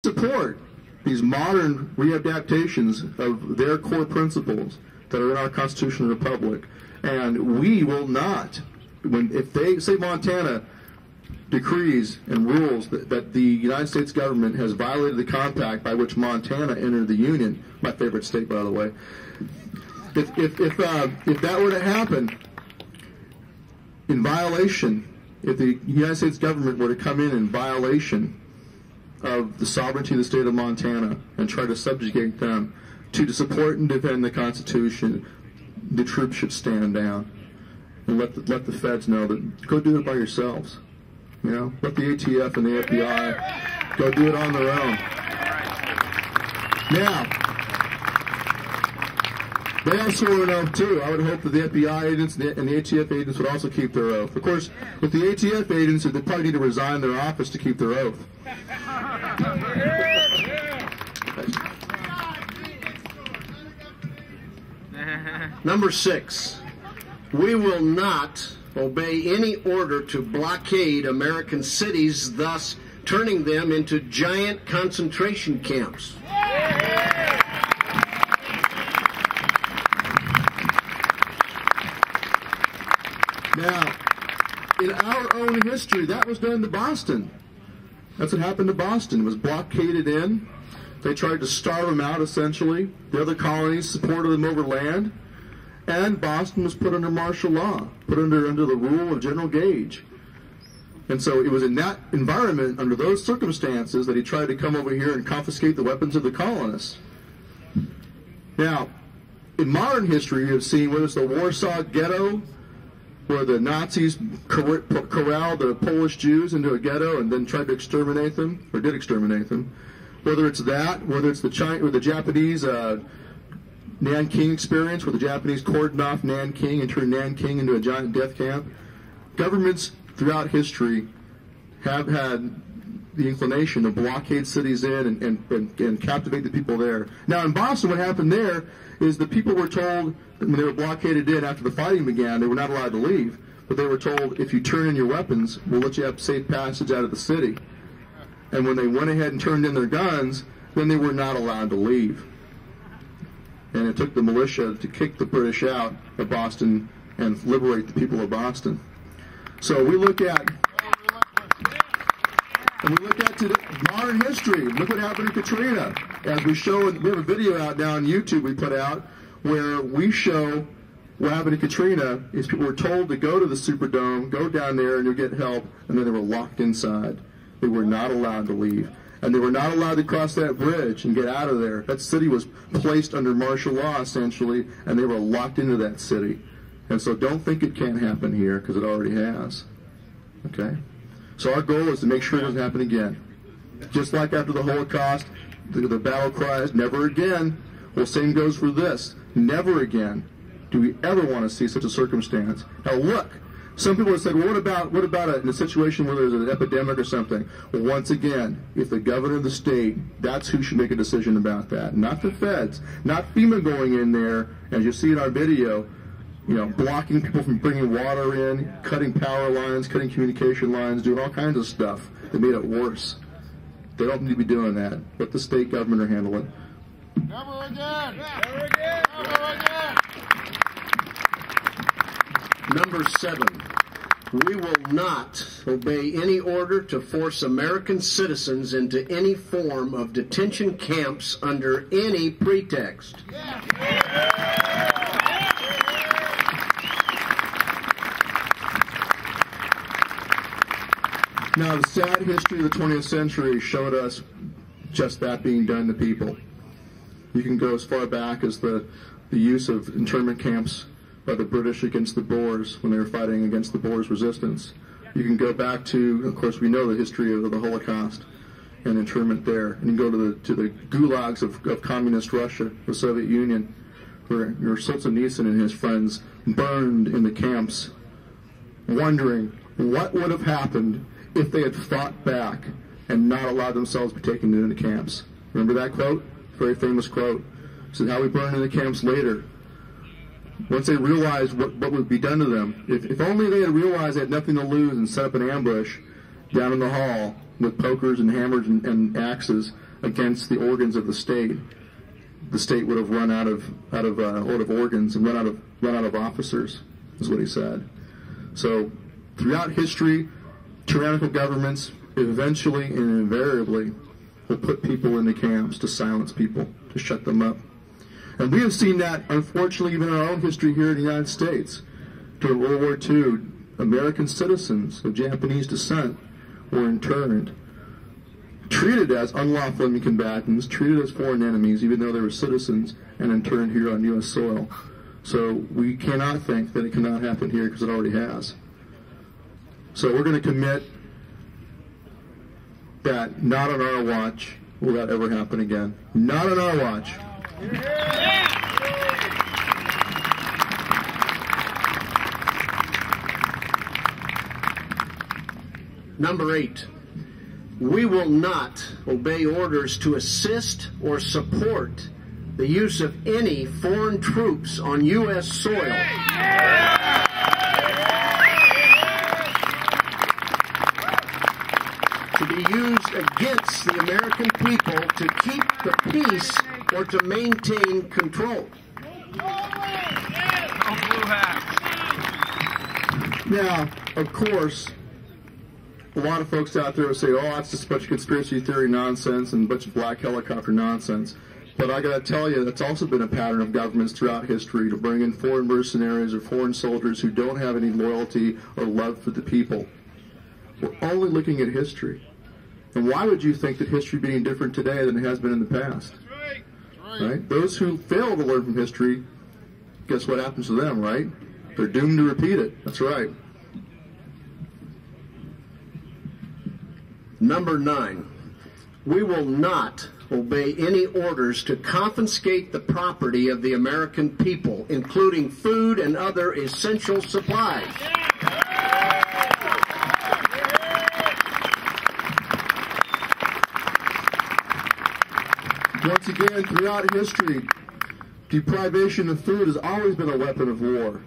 support these modern readaptations of their core principles that are in our Constitution and Republic. And we will not, if they say Montana decrees and rules that the United States government has violated the compact by which Montana entered the Union, my favorite state, by the way, if that were to happen, in violation, if the United States government were to come in violation of the sovereignty of the state of Montana and try to subjugate them to support and defend the Constitution, the troops should stand down and let the feds know that go do it by yourselves. You know, let the ATF and the FBI go do it on their own. Now, they all swore an oath too. I would hope that the FBI agents and the ATF agents would also keep their oath. Of course, with the ATF agents, they probably need to resign their office to keep their oath. Number 6, we will not obey any order to blockade American cities, thus turning them into giant concentration camps. Now, in our own history, that was done to Boston. That's what happened to Boston. It was blockaded in. They tried to starve them out, essentially. The other colonies supported them over land. And Boston was put under martial law, put under the rule of General Gage. And so it was in that environment, under those circumstances, that he tried to come over here and confiscate the weapons of the colonists. Now, in modern history, you have seen whether it's the Warsaw Ghetto, where the Nazis corralled the Polish Jews into a ghetto and then tried to exterminate them, or did exterminate them. Whether it's that, whether it's the Japanese Nanking experience, where the Japanese cordoned off Nanking and turned Nanking into a giant death camp. Governments throughout history have had the inclination to blockade cities in and captivate the people there. Now, in Boston, what happened there is the people were told that when they were blockaded in after the fighting began, they were not allowed to leave. But they were told, if you turn in your weapons, we'll let you have safe passage out of the city. And when they went ahead and turned in their guns, then they were not allowed to leave. And it took the militia to kick the British out of Boston and liberate the people of Boston. So we look at modern history. Look what happened in Katrina. As we show, we have a video out now on YouTube we put out where we show what happened in Katrina is people were told to go to the Superdome, go down there and you'll get help, and then they were locked inside. They were not allowed to leave. And they were not allowed to cross that bridge and get out of there. That city was placed under martial law, essentially, and they were locked into that city. And so don't think it can't happen here, because it already has. Okay? So our goal is to make sure it doesn't happen again. Just like after the Holocaust, the battle cries, never again. Well, same goes for this. Never again do we ever want to see such a circumstance. Now look, some people have said, well, what about in a situation where there's an epidemic or something? Well, once again, if the governor of the state, that's who should make a decision about that. Not the feds, not FEMA going in there, as you see in our video, you know, blocking people from bringing water in, cutting power lines, cutting communication lines, doing all kinds of stuff that made it worse. They don't need to be doing that. Let the state governor handle it. Never again! Never again! Never again! Number 7, we will not obey any order to force American citizens into any form of detention camps under any pretext. Now, the sad history of the 20th century showed us just that being done to people. You can go as far back as the use of internment camps by the British against the Boers when they were fighting against the Boers' resistance. You can go back to, of course, we know the history of the Holocaust and internment there. And you can go to the gulags of communist Russia, the Soviet Union, where Solzhenitsyn and his friends burned in the camps, wondering what would have happened if they had fought back and not allowed themselves to be taken into camps. Remember that quote? Very famous quote. It said how we burned in the camps later. Once they realized what would be done to them, if only they had realized they had nothing to lose and set up an ambush down in the hall with pokers and hammers and axes, against the organs of the state would have run out of organs and run out of officers, is what he said. So throughout history, tyrannical governments eventually and invariably will put people into camps to silence people, to shut them up. And we have seen that, unfortunately, even in our own history here in the United States. During World War II, American citizens of Japanese descent were interned, treated as unlawful enemy combatants, treated as foreign enemies, even though they were citizens, and interned here on U.S. soil. So we cannot think that it cannot happen here, because it already has. So we're going to commit that not on our watch will that ever happen again. Not on our watch. Number 8, we will not obey orders to assist or support the use of any foreign troops on U.S. soil. To be used against the American people to keep the peace or to maintain control. Now, of course, a lot of folks out there will say, oh, that's just a bunch of conspiracy theory nonsense and a bunch of black helicopter nonsense. But I got to tell you, that's also been a pattern of governments throughout history to bring in foreign mercenaries or foreign soldiers who don't have any loyalty or love for the people. We're only looking at history. And why would you think that history being different today than it has been in the past? Right? Those who fail to learn from history, guess what happens to them, right? They're doomed to repeat it. That's right. Number 9, we will not obey any orders to confiscate the property of the American people, including food and other essential supplies. Once again, throughout history, deprivation of food has always been a weapon of war.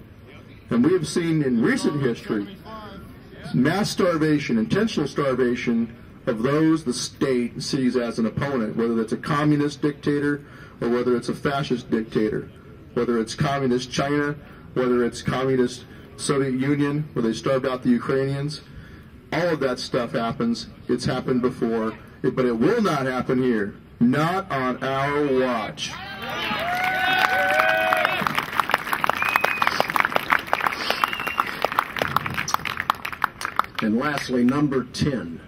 And we have seen in recent history mass starvation, intentional starvation of those the state sees as an opponent, whether it's a communist dictator or whether it's a fascist dictator, whether it's communist China, whether it's communist Soviet Union, where they starved out the Ukrainians. All of that stuff happens. It's happened before, but it will not happen here. Not on our watch. And lastly, number 10,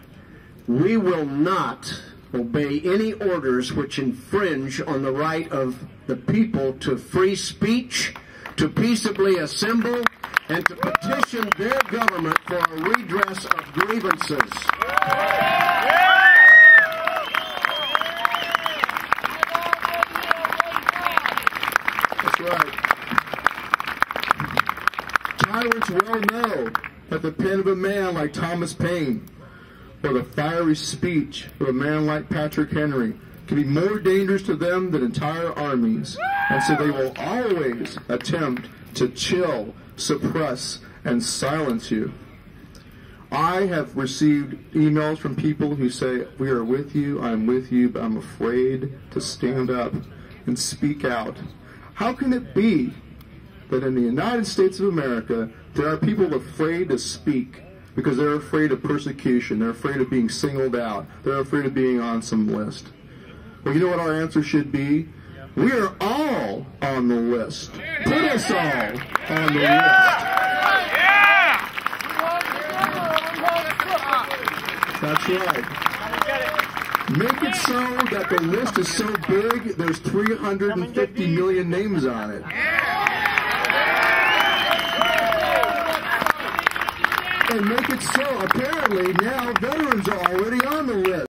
we will not obey any orders which infringe on the right of the people to free speech, to peaceably assemble, and to petition their government for a redress of grievances. That's right. Tyrants well know that the pen of a man like Thomas Paine or the fiery speech of a man like Patrick Henry can be more dangerous to them than entire armies, and so they will always attempt to chill, suppress, and silence you. I have received emails from people who say, we are with you, I'm with you, but I'm afraid to stand up and speak out. How can it be that in the United States of America, there are people afraid to speak because they're afraid of persecution, they're afraid of being singled out, they're afraid of being on some list? Well, you know what our answer should be? We are all on the list. Put us all on the list. That's right. Make it so that the list is so big, there's 350 million names on it. And make it so, apparently, now veterans are already on the list.